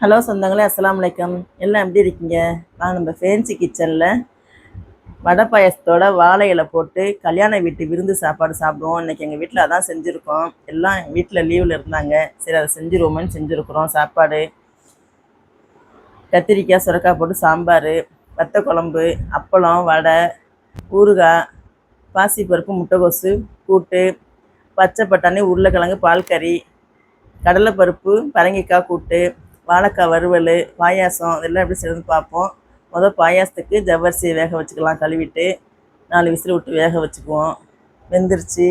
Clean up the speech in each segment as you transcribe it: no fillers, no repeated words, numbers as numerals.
Hello சொந்தங்களே, அஸ்ஸலாமு அலைக்கும். எல்லாம் எப்படி இருக்கீங்க? நம்ம ஃபேன்சி கிச்சனில் வடை பாயசத்தோட வாழை இலை போட்டு கல்யாண வீட்டு விருந்து சாப்பாடு சாப்பிடுவோம். இன்றைக்கி எங்கள் வீட்டில் அதான் செஞ்சுருக்கோம். எல்லாம் வீட்டில் லீவில் இருந்தாங்க. சரி, அதை செஞ்சுருவோமேன்னு செஞ்சுருக்குறோம். சாப்பாடு கத்திரிக்காய் சுரக்காய் போட்டு சாம்பார், வத்த குழம்பு, அப்பளம், வடை, ஊறுகாய், பாசிப்பருப்பு, முட்டைகோசு கூட்டு, பச்சை பட்டாணி, உருளைக்கிழங்கு, பால் கறி, கடலைப்பருப்பு, பரங்கிக்காய் கூட்டு, வாழைக்காய் வறுவல், பாயாசம் இதெல்லாம் எப்படி செய்யணும்னு பார்ப்போம். பாயாசத்துக்கு ஜவ்வரிசியை வேக வச்சுக்கலாம். கழுவிட்டு 4 விசில் விட்டு வேக வச்சுக்குவோம். வெந்துருச்சு.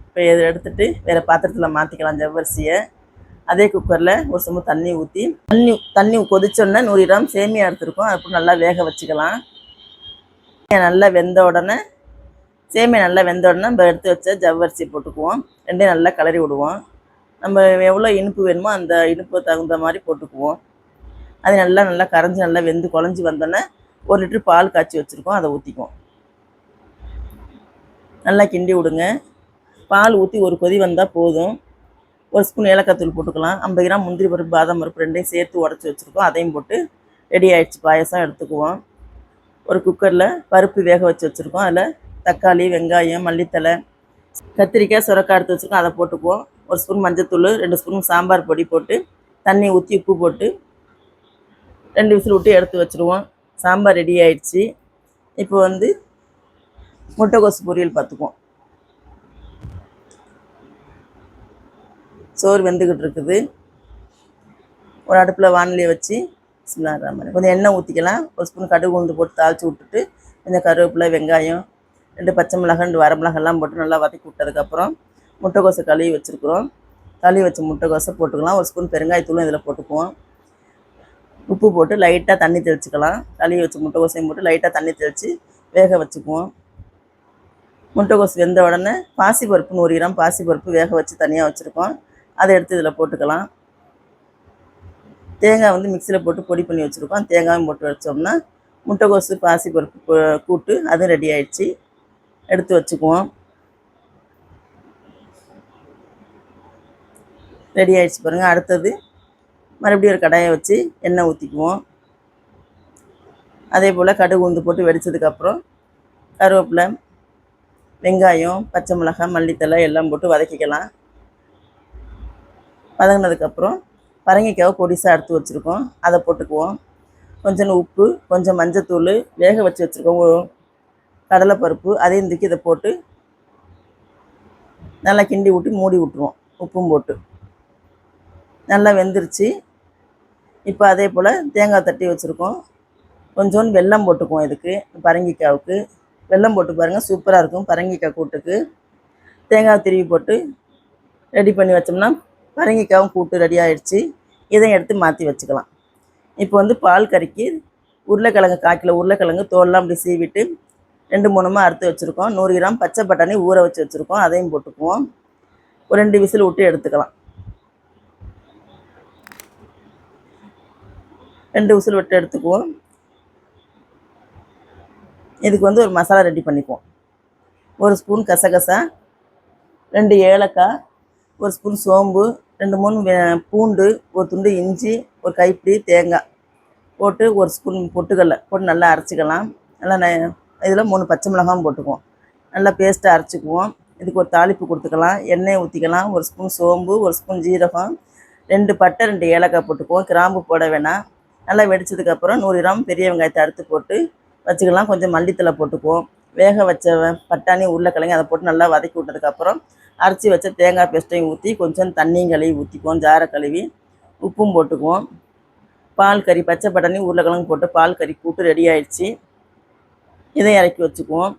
இப்போ இதை எடுத்துகிட்டு வேறு பாத்திரத்தில் மாற்றிக்கலாம் ஜவ்வரிசியை. அதே குக்கரில் ஒரு சொம்பு தண்ணி ஊற்றி தண்ணி கொதிச்சோடனே 100 கிராம் சேமியா எடுத்துருக்கோம். அதுக்கு நல்லா வேக வச்சுக்கலாம். நல்லா வெந்த உடனே சேமியா நல்லா வெந்த உடனே நம்ம எடுத்து வச்ச ஜவ்வரிசி போட்டுக்குவோம். ரெண்டையும் நல்லா கிளறி விடுவோம். நம்ம எவ்வளோ இனிப்பு வேணுமோ அந்த இனிப்பு தகுந்த மாதிரி போட்டுக்குவோம். அது நல்லா கரைஞ்சி நல்லா வெந்து குழஞ்சி வந்தோடனே 1 லிட்டர் பால் காய்ச்சி வச்சுருக்கோம். அதை ஊற்றிக்குவோம். நல்லா கிண்டி விடுங்க. பால் ஊற்றி ஒரு கொதி வந்தால் போதும். 1 ஸ்பூன் ஏலக்காய் தூள் போட்டுக்கலாம். 50 கிராம் முந்திரி பருப்பு, பாதாம் பருப்பு ரெண்டையும் சேர்த்து உடச்சி வச்சுருக்கோம். அதையும் போட்டு ரெடி ஆகிடுச்சு. பாயசம் எடுத்துக்குவோம். ஒரு குக்கரில் பருப்பு வேக வச்சு வச்சுருக்கோம். அதில் தக்காளி, வெங்காயம், மல்லித்தலை, கத்திரிக்காய், சுரக்காய் எடுத்து வச்சுருக்கோம். அதை போட்டுக்குவோம். 1 ஸ்பூன் மஞ்சத்தூள், 2 ஸ்பூன் சாம்பார் பொடி போட்டு தண்ணி ஊற்றி உப்பு போட்டு 2 விசில் விட்டு எடுத்து வச்சுருவோம். சாம்பார் ரெடி ஆயிடுச்சு. இப்போ முட்டைகோசு பொரியல் பார்த்துக்குவோம். சோறு வெந்துக்கிட்டு இருக்குது. ஒரு அடுப்பில் வானிலையை வச்சு கொஞ்சம் எண்ணெய் ஊற்றிக்கலாம். 1 ஸ்பூன் கடுகு உளுந்து போட்டு தாளித்து விட்டுட்டு கொஞ்சம் கருவேப்பிலை, வெங்காயம், 2 பச்சை மிளகாய், 2 வரமிளகாலாம் போட்டு நல்லா வதக்கி விட்டதுக்கப்புறம் முட்டைக்கோசை கழுவி வச்சுருக்குறோம். கழுவி வச்ச முட்டைக்கோசை போட்டுக்கலாம். 1 ஸ்பூன் பெருங்காயத்தூளும் இதில் போட்டுக்குவோம். உப்பு போட்டு லைட்டாக தண்ணி தெளிச்சுக்கலாம். கழுவி வச்ச முட்டைக்கோசையும் போட்டு லைட்டாக தண்ணி தெளித்து வேக வச்சுக்குவோம். முட்டைக்கோசு வெந்த உடனே பாசிப்பருப்பு 100 கிராம் பாசிப்பருப்பு வேக வச்சு தனியாக வச்சுருக்கோம். அதை எடுத்து இதில் போட்டுக்கலாம். தேங்காய் மிக்சியில் போட்டு பொடி பண்ணி வச்சுருக்கோம். தேங்காயும் போட்டு வச்சோம்னா முட்டைக்கோசு பாசிப்பருப்பு கூட்டு அதுவும் ரெடி ஆகிடுச்சு. எடுத்து வச்சுக்குவோம். ரெடி ஆகிடுச்சு பாருங்கள். அடுத்தது மறுபடியும் ஒரு கடாயை வச்சு எண்ணெய் ஊற்றிக்குவோம். அதே போல் கடுகு உளுந்து போட்டு வெடித்ததுக்கப்புறம் கருவேப்பிலை, வெங்காயம், பச்சை மிளகாய், மல்லித்தலை எல்லாம் போட்டு வதக்கிக்கலாம். வதங்கினதுக்கப்புறம் பரங்கிக்காவை பொடிசாக எடுத்து வச்சுருக்கோம். அதை போட்டுக்குவோம். கொஞ்சம் உப்பு, கொஞ்சம் மஞ்சத்தூள், வேக வச்சு வச்சுருக்கோம் கடலைப்பருப்பு, அதையும் தூக்கி இதை போட்டு நல்லா கிண்டி விட்டு மூடி விட்டுருவோம். உப்பும் போட்டு நல்லா வெந்துருச்சு. இப்போ அதே போல் தேங்காய் தட்டி வச்சுருக்கோம். கொஞ்சோண்டு வெல்லம் போட்டுக்குவோம். இதுக்கு பரங்கிக்காவுக்கு வெல்லம் போட்டு பாருங்கள், சூப்பராக இருக்கும். பரங்கிக்காய் கூட்டுக்கு தேங்காய் திருவி போட்டு ரெடி பண்ணி வச்சோம்னா பரங்கிக்காவும் கூட்டு ரெடி ஆகிடுச்சு. இதையும் எடுத்து மாற்றி வச்சுக்கலாம். இப்போ பால் கறிக்கு உருளைக்கிழங்கு 1/4 கிலோ உருளைக்கிழங்கு தோல்லாம் அப்படி சீவிட்டு 2-3 அறுத்து வச்சுருக்கோம். 100 கிராம் பச்சை பட்டாணி ஊற வச்சு வச்சுருக்கோம். அதையும் போட்டுக்குவோம். ஒரு 2 விசில் விட்டு எடுத்துக்கலாம். 2 விசில் விட்டு எடுத்துக்குவோம். இதுக்கு ஒரு மசாலா ரெடி பண்ணிக்குவோம். 1 ஸ்பூன் கசகசா, 2 ஏலக்காய், 1 ஸ்பூன் சோம்பு, 2-3 பூண்டு, ஒரு துண்டு இஞ்சி, ஒரு கைப்பிடி தேங்காய் போட்டு 1 ஸ்பூன் பொட்டுக்கடலை போட்டு நல்லா அரைச்சிக்கலாம். நல்லா இதில் 3 பச்சை மிளகாயும் போட்டுக்குவோம். நல்லா பேஸ்ட்டாக அரைச்சிக்குவோம். இதுக்கு ஒரு தாளிப்பு கொடுத்துக்கலாம். எண்ணெய் ஊற்றிக்கலாம். 1 ஸ்பூன் சோம்பு, 1 ஸ்பூன் ஜீரகம், 2 பட்டை, 2 ஏலக்காய் போட்டுக்குவோம். கிராம்பு போட வேணாம். நல்லா வெடிச்சதுக்கப்புறம் 100 கிராம் பெரிய வெங்காயத்தை அறுத்து போட்டு வச்சுக்கலாம். கொஞ்சம் மல்லித்தலை போட்டுக்குவோம். வேக வச்ச பட்டாணி, உருளைக்கிழங்கு அதை போட்டு நல்லா வதக்கி விட்டதுக்கப்புறம் அரைச்சி வச்ச தேங்காய் பேஸ்ட்டையும் ஊற்றி கொஞ்சம் தண்ணியும் கழுவி ஊற்றிக்குவோம். ஜாரை கழுவி உப்பும் போட்டுக்குவோம். பால் கறி, பச்சை பட்டாணி, உருளைக்கிழங்கு போட்டு பால் கறி கூட்டு ரெடி ஆகிடுச்சு. இதையும் இறக்கி வச்சுக்குவோம்.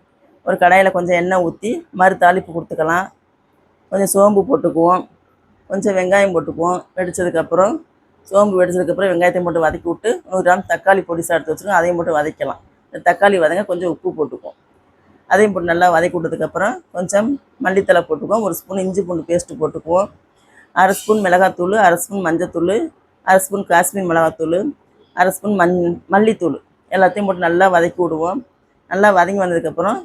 ஒரு கடாயில் கொஞ்சம் எண்ணெய் ஊற்றி தாளிப்பு கொடுத்துக்கலாம். கொஞ்சம் சோம்பு போட்டுக்குவோம். கொஞ்சம் வெங்காயம் போட்டுக்குவோம். வெடித்ததுக்கப்புறம் சோம்பு வெடிச்சதுக்கப்புறம் வெங்காயத்தையும் போட்டு வதக்கி விட்டு 100 கிராம் தக்காளி பொடிசாக எடுத்து வச்சுருக்கோம். அதையும் போட்டு வதக்கலாம். தக்காளி வதங்க கொஞ்சம் உப்பு போட்டுக்குவோம். அதையும் போட்டு நல்லா வதக்கி விட்டதுக்கப்புறம் கொஞ்சம் மல்லித்தலை போட்டுக்குவோம். 1 ஸ்பூன் இஞ்சி பூண்டு பேஸ்ட்டு போட்டுக்குவோம். 1/2 ஸ்பூன் மிளகாத்தூள், 1/2 ஸ்பூன் மஞ்சத்தூள், 1/2 ஸ்பூன் காஷ்மீர் மிளகாத்தூள், 1/2 ஸ்பூன் மல்லித்தூள் எல்லாத்தையும் போட்டு நல்லா வதக்கி விடுவோம். நல்லா வதங்கி வந்ததுக்கப்புறம்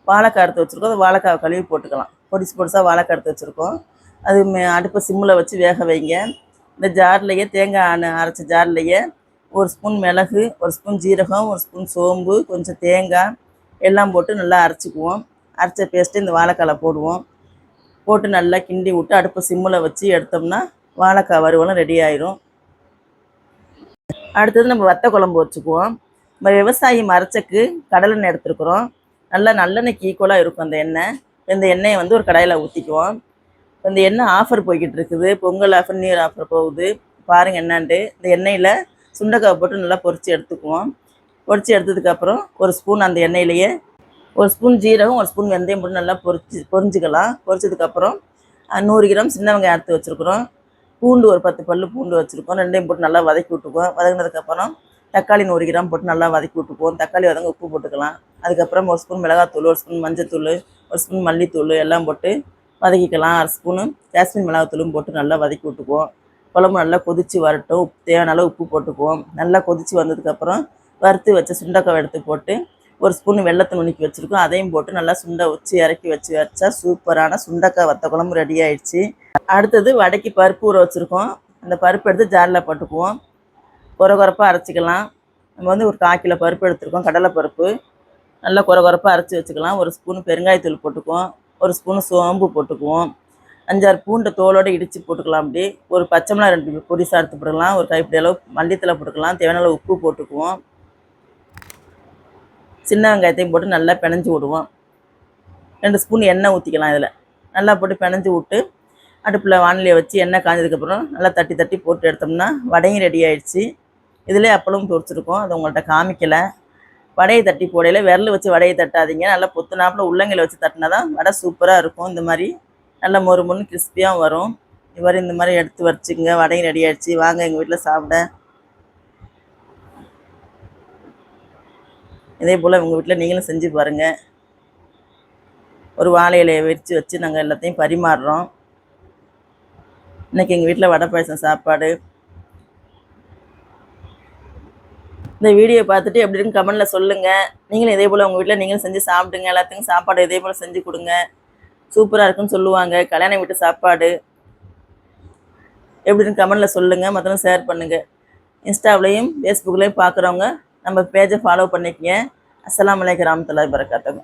வாழைக்காய் எடுத்து வச்சுருக்கோம். அந்த வாழைக்காவை கழுவி போட்டுக்கலாம். பொடிசாக வாழைக்காய் எடுத்து வச்சுருக்கோம். அது அடுப்பை சிம்மில் வச்சு வேக வைங்க. இந்த ஜார்லேயே தேங்காய் அரைச்ச ஜார்லேயே ஒரு ஸ்பூன் மிளகு, ஒரு ஸ்பூன் ஜீரகம், ஒரு ஸ்பூன் சோம்பு, கொஞ்சம் தேங்காய் எல்லாம் போட்டு நல்லா அரைச்சிக்குவோம். அரைச்ச பேஸ்ட்டு இந்த வாழைக்கால போடுவோம். போட்டு நல்லா கிண்டி விட்டு அடுப்பை சிம்மில் வச்சு எடுத்தோம்னா வாழைக்காய் வறுவலும் ரெடி ஆயிரும். அடுத்தது நம்ம வத்த குழம்பு வச்சுக்குவோம். நம்ம விவசாயி மரச்சக்கு கடலெண்ணெய் எடுத்துருக்குறோம். நல்லா நல்லெண்ணெய்க்கு ஈக்குவலாக இருக்கும் அந்த எண்ணெய். இந்த எண்ணெயை வந்து ஒரு கடாயில் ஊற்றிக்குவோம். இந்த எண்ணெய் ஆஃபர் போய்கிட்டு இருக்குது, Pongal offer, new year offer போகுது. பாருங்கள் என்னான்ட்டு. இந்த எண்ணெயில் சுண்டைக்காய் போட்டு நல்லா பொரித்து எடுத்துக்குவோம். பொரித்து எடுத்ததுக்கப்புறம் ஒரு ஸ்பூன் அந்த எண்ணெயிலேயே ஒரு ஸ்பூன் ஜீரகம், ஒரு ஸ்பூன் வெந்தயம் போட்டு நல்லா பொரிஞ்சிக்கலாம். பொரிச்சதுக்கப்புறம் 100 கிராம் சின்ன வெங்காயம் எடுத்து வச்சுருக்குறோம். பூண்டு ஒரு 10 பல் பூண்டு வச்சுருக்கோம். ரெண்டையும் போட்டு நல்லா வதக்கி விட்டுக்குவோம். வதங்கினதுக்கப்புறம் தக்காளி 100 கிராம் போட்டு நல்லா வதக்கி விட்டுக்குவோம். தக்காளி வதங்க உப்பு போட்டுக்கலாம். அதுக்கப்புறம் ஒரு ஸ்பூன் மிளகாத்தூள், ஒரு ஸ்பூன் மஞ்சத்தூள், ஒரு ஸ்பூன் மல்லித்தூள் எல்லாம் போட்டு வதக்கிக்கலாம். 1/2 ஸ்பூனு காஷ்மீர் மிளகாத்தூளும் போட்டு நல்லா வதக்கி விட்டுக்குவோம். குழம்பு நல்லா கொதித்து வரட்டும். தேவையான அளவு உப்பு போட்டுக்குவோம். நல்லா கொதித்து வந்ததுக்கப்புறம் வறுத்து வச்ச சுண்டைக்காய் எடுத்து போட்டு ஒரு ஸ்பூன் வெள்ளத்தை நுணுக்கி வச்சுருக்கோம். அதையும் போட்டு நல்லா சுண்டை வச்சு இறக்கி வச்சா சூப்பரான சுண்டைக்காய் வத்த குழம்பு ரெடி ஆயிடுச்சு. அடுத்தது வடைக்கு பருப்பு ஊற வச்சுருக்கோம். அந்த பருப்பு எடுத்து ஜாரில் போட்டுக்குவோம். கொரகொரப்பாக அரைச்சிக்கலாம். நம்ம வந்து ஒரு 1/4 கிலோ பருப்பு எடுத்துருக்கோம். கடலைப்பருப்பு நல்லா கொரகொரப்பாக அரைச்சி வச்சுக்கலாம். ஒரு ஸ்பூன் பெருங்காயத்தூள் போட்டுக்குவோம். ஒரு ஸ்பூன் சோம்பு போட்டுக்குவோம். 5-6 பூண்டை தோலோடு இடித்து போட்டுக்கலாம். அப்படி ஒரு பச்சை மிளகாய் 2 பொடிசாக எடுத்து போட்டுக்கலாம். ஒரு கைப்பிடி அளவு மல்லித்தலை போட்டுக்கலாம். தேவையான அளவு உப்பு போட்டுக்குவோம். சின்ன வெங்காயத்தையும் போட்டு நல்லா பிணைஞ்சி விடுவோம். 2 ஸ்பூன் எண்ணெய் ஊற்றிக்கலாம். இதில் நல்லா போட்டு பிணைஞ்சி விட்டு அடுப்பில் வானிலையை வச்சு எண்ணெய் காஞ்சதுக்கப்புறம் நல்லா தட்டி தட்டி போட்டு எடுத்தோம்னா வடையும் ரெடி ஆகிடுச்சு. இதிலே அப்பளம் பொரிச்சிருக்கோம். அதை உங்கள்கிட்ட காமிக்கலை. வடையை தட்டி போடையில் விரல் வச்சு வடையை தட்டாதீங்க. நல்லா பொத்துனாப்பில் உள்ளங்கையில் வச்சு தட்டினா தான் வடை சூப்பராக இருக்கும். இந்த மாதிரி நல்லா மொறு மொறுன்னு கிறிஸ்பியாக வரும். இந்த மாதிரி எடுத்து வச்சுக்கோங்க. வடையும் ரெடி ஆகிடுச்சு. வாங்க எங்கள் வீட்டில் சாப்பிட. இதே போல் உங்கள் வீட்டில் நீங்களும் செஞ்சு பாருங்கள். ஒரு வாழை இலையை விரித்து வச்சு நாங்கள் எல்லாத்தையும் பரிமாறுறோம். இன்றைக்கி எங்கள் வீட்டில் வடை பாயசம் சாப்பாடு. இந்த வீடியோ பார்த்துட்டு எப்படின்னு கமெண்டில் சொல்லுங்கள். நீங்களும் இதே போல் உங்கள் வீட்டில் நீங்களும் செஞ்சு சாப்பிடுங்க. எல்லாத்துக்கும் சாப்பாடு இதே போல் செஞ்சு கொடுங்க. சூப்பராக இருக்குன்னு சொல்லுவாங்க. கல்யாண வீட்டு சாப்பாடு எப்படின்னு கமெண்டில் சொல்லுங்கள். மற்றவங்க ஷேர் பண்ணுங்கள். இன்ஸ்டாவிலையும் ஃபேஸ்புக்லேயும் பார்க்குறவங்க நம்ம பேஜை ஃபாலோ பண்ணிக்கங்க. அஸ்ஸலாமு அலைக்கும் வரஹ்மத்துல்லாஹி வபரகாத்துஹு.